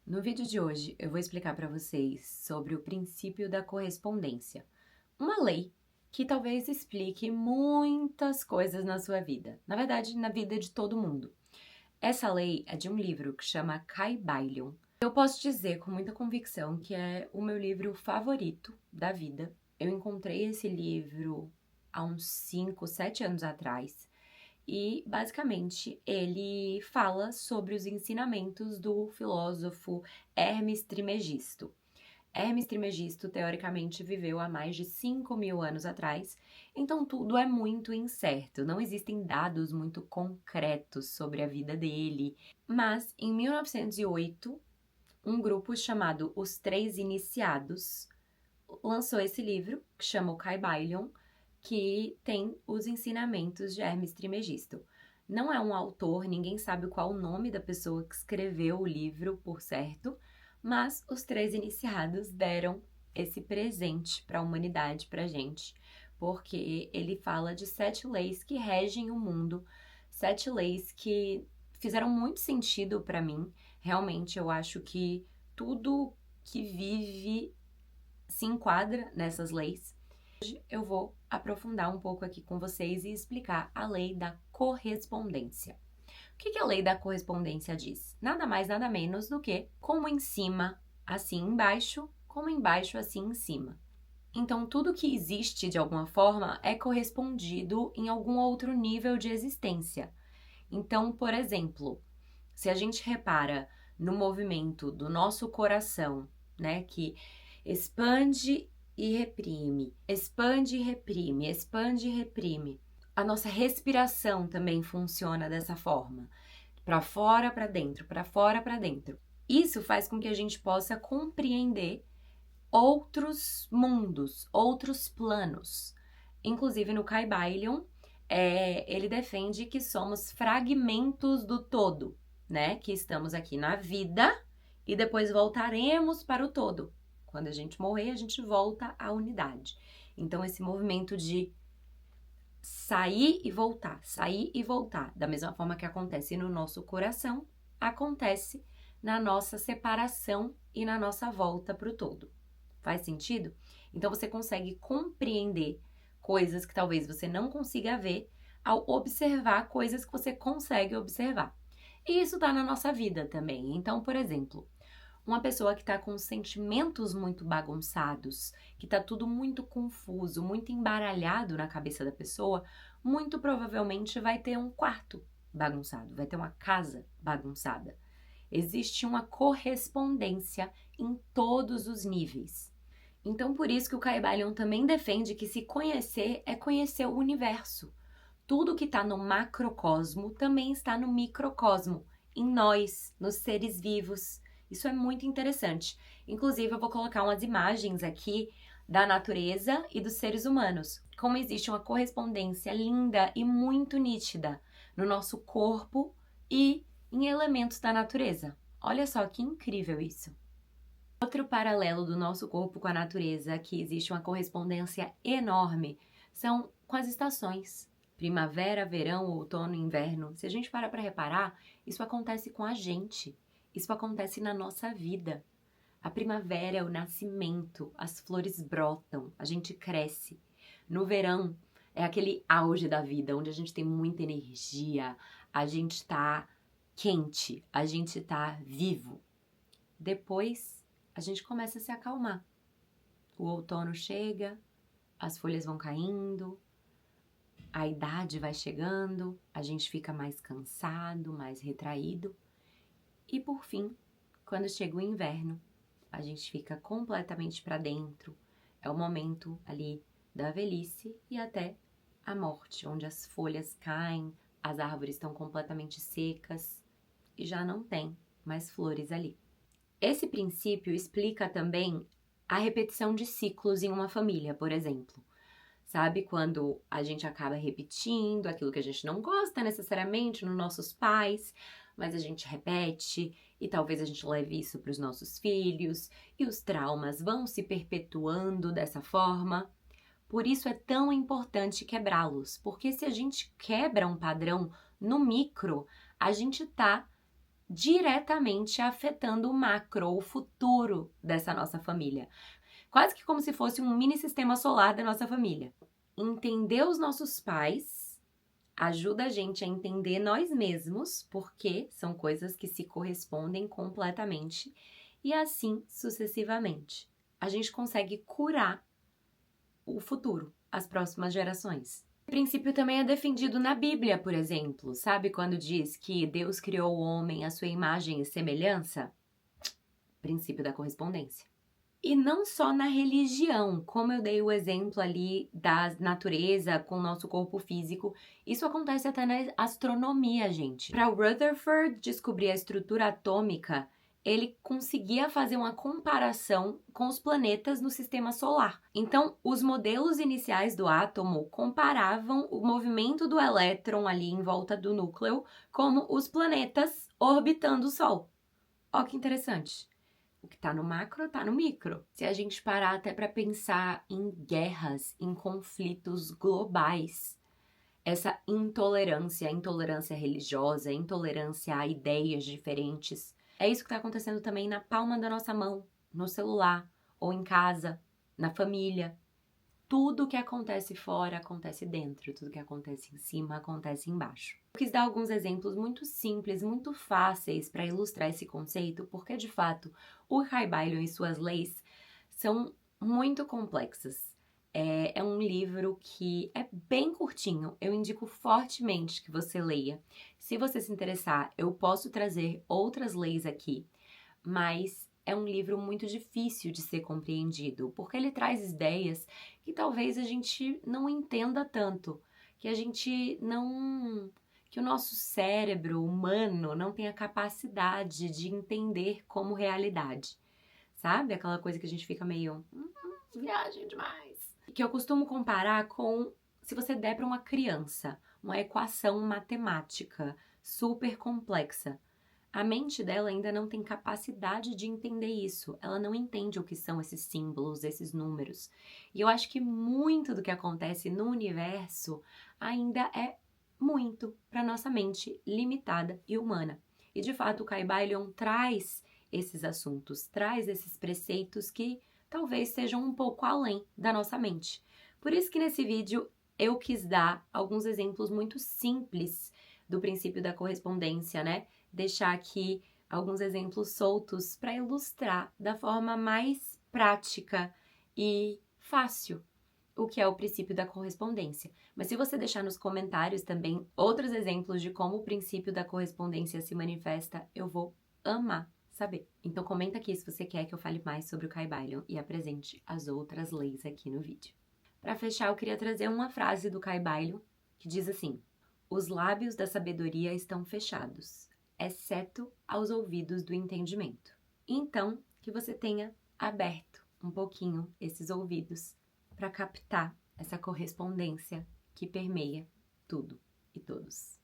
No vídeo de hoje, eu vou explicar para vocês sobre o princípio da correspondência, uma lei que talvez explique muitas coisas na sua vida, na verdade, na vida de todo mundo. Essa lei é de um livro que chama Kybalion. Eu posso dizer com muita convicção que é o meu livro favorito da vida. Eu encontrei esse livro há uns 5, 7 anos atrás. E, basicamente, ele fala sobre os ensinamentos do filósofo Hermes Trismegisto. Hermes Trismegisto, teoricamente, viveu há mais de 5.000 anos atrás, então tudo é muito incerto, não existem dados muito concretos sobre a vida dele. Mas, em 1908, um grupo chamado Os Três Iniciados lançou esse livro, que chama o Kybalion, que tem os ensinamentos de Hermes Trismegisto. Não é um autor, ninguém sabe qual o nome da pessoa que escreveu o livro, por certo, mas os três iniciados deram esse presente para a humanidade, para a gente, porque ele fala de 7 leis que regem o mundo, 7 leis que fizeram muito sentido para mim. Realmente, eu acho que tudo que vive se enquadra nessas leis. Hoje eu vou aprofundar um pouco aqui com vocês e explicar a lei da correspondência. O que a lei da correspondência diz? Nada mais, nada menos do que como em cima, assim embaixo, como embaixo, assim em cima. Então, tudo que existe de alguma forma é correspondido em algum outro nível de existência. Então, por exemplo, se a gente repara no movimento do nosso coração, né, que expande e reprime, expande e reprime, expande e reprime. A nossa respiração também funciona dessa forma, para fora, para dentro, para fora, para dentro. Isso faz com que a gente possa compreender outros mundos, outros planos. Inclusive no Kybalion, ele defende que somos fragmentos do todo, né? Que estamos aqui na vida e depois voltaremos para o todo. Quando a gente morrer, a gente volta à unidade. Então, esse movimento de sair e voltar, da mesma forma que acontece no nosso coração, acontece na nossa separação e na nossa volta para o todo. Faz sentido? Então, você consegue compreender coisas que talvez você não consiga ver ao observar coisas que você consegue observar. E isso tá na nossa vida também. Então, por exemplo, uma pessoa que está com sentimentos muito bagunçados, que está tudo muito confuso, muito embaralhado na cabeça da pessoa, muito provavelmente vai ter um quarto bagunçado, vai ter uma casa bagunçada. Existe uma correspondência em todos os níveis. Então, por isso que o Kybalion também defende que se conhecer é conhecer o universo. Tudo que está no macrocosmo também está no microcosmo, em nós, nos seres vivos. Isso é muito interessante. Inclusive, eu vou colocar umas imagens aqui da natureza e dos seres humanos. Como existe uma correspondência linda e muito nítida no nosso corpo e em elementos da natureza. Olha só que incrível isso. Outro paralelo do nosso corpo com a natureza, que existe uma correspondência enorme, são com as estações. Primavera, verão, outono, inverno. Se a gente parar para reparar, isso acontece com a gente. Isso acontece na nossa vida. A primavera é o nascimento, as flores brotam, a gente cresce. No verão é aquele auge da vida, onde a gente tem muita energia, a gente tá quente, a gente tá vivo. Depois a gente começa a se acalmar. O outono chega, as folhas vão caindo, a idade vai chegando, a gente fica mais cansado, mais retraído. E por fim, quando chega o inverno, a gente fica completamente para dentro. É o momento ali da velhice e até a morte, onde as folhas caem, as árvores estão completamente secas e já não tem mais flores ali. Esse princípio explica também a repetição de ciclos em uma família, por exemplo. Sabe, quando a gente acaba repetindo aquilo que a gente não gosta necessariamente nos nossos pais, mas a gente repete e talvez a gente leve isso para os nossos filhos e os traumas vão se perpetuando dessa forma. Por isso é tão importante quebrá-los, porque se a gente quebra um padrão no micro, a gente tá diretamente afetando o macro, o futuro dessa nossa família. Quase que como se fosse um mini sistema solar da nossa família. Entender os nossos pais ajuda a gente a entender nós mesmos, porque são coisas que se correspondem completamente, e assim sucessivamente. A gente consegue curar o futuro, as próximas gerações. O princípio também é defendido na Bíblia, por exemplo. Sabe quando diz que Deus criou o homem à sua imagem e semelhança? Princípio da correspondência. E não só na religião, como eu dei o exemplo ali da natureza com o nosso corpo físico, isso acontece até na astronomia, gente. Para Rutherford descobrir a estrutura atômica, ele conseguia fazer uma comparação com os planetas no sistema solar. Então, os modelos iniciais do átomo comparavam o movimento do elétron ali em volta do núcleo como os planetas orbitando o Sol. Ó que interessante. O que está no macro está no micro. Se a gente parar até para pensar em guerras, em conflitos globais, essa intolerância, intolerância religiosa, intolerância a ideias diferentes, é isso que está acontecendo também na palma da nossa mão, no celular, ou em casa, na família. Tudo que acontece fora acontece dentro, tudo que acontece em cima acontece embaixo. Eu quis dar alguns exemplos muito simples, muito fáceis para ilustrar esse conceito, porque de fato o Kybalion e suas leis são muito complexas. É um livro que é bem curtinho, eu indico fortemente que você leia. Se você se interessar, eu posso trazer outras leis aqui, mas é um livro muito difícil de ser compreendido, porque ele traz ideias que talvez a gente não entenda tanto, que a gente não... que o nosso cérebro humano não tem a capacidade de entender como realidade. Sabe? Aquela coisa que a gente fica meio... viagem demais. Que eu costumo comparar com se você der para uma criança uma equação matemática super complexa. A mente dela ainda não tem capacidade de entender isso. Ela não entende o que são esses símbolos, esses números. E eu acho que muito do que acontece no universo ainda é muito para nossa mente limitada e humana. E de fato o Kybalion traz esses assuntos, traz esses preceitos que talvez sejam um pouco além da nossa mente. Por isso que nesse vídeo eu quis dar alguns exemplos muito simples do princípio da correspondência, né? Deixar aqui alguns exemplos soltos para ilustrar da forma mais prática e fácil o que é o princípio da correspondência. Mas se você deixar nos comentários também outros exemplos de como o princípio da correspondência se manifesta, eu vou amar saber. Então comenta aqui se você quer que eu fale mais sobre o Kybalion e apresente as outras leis aqui no vídeo. Para fechar, eu queria trazer uma frase do Kybalion que diz assim: os lábios da sabedoria estão fechados, exceto aos ouvidos do entendimento. Então, que você tenha aberto um pouquinho esses ouvidos para captar essa correspondência que permeia tudo e todos.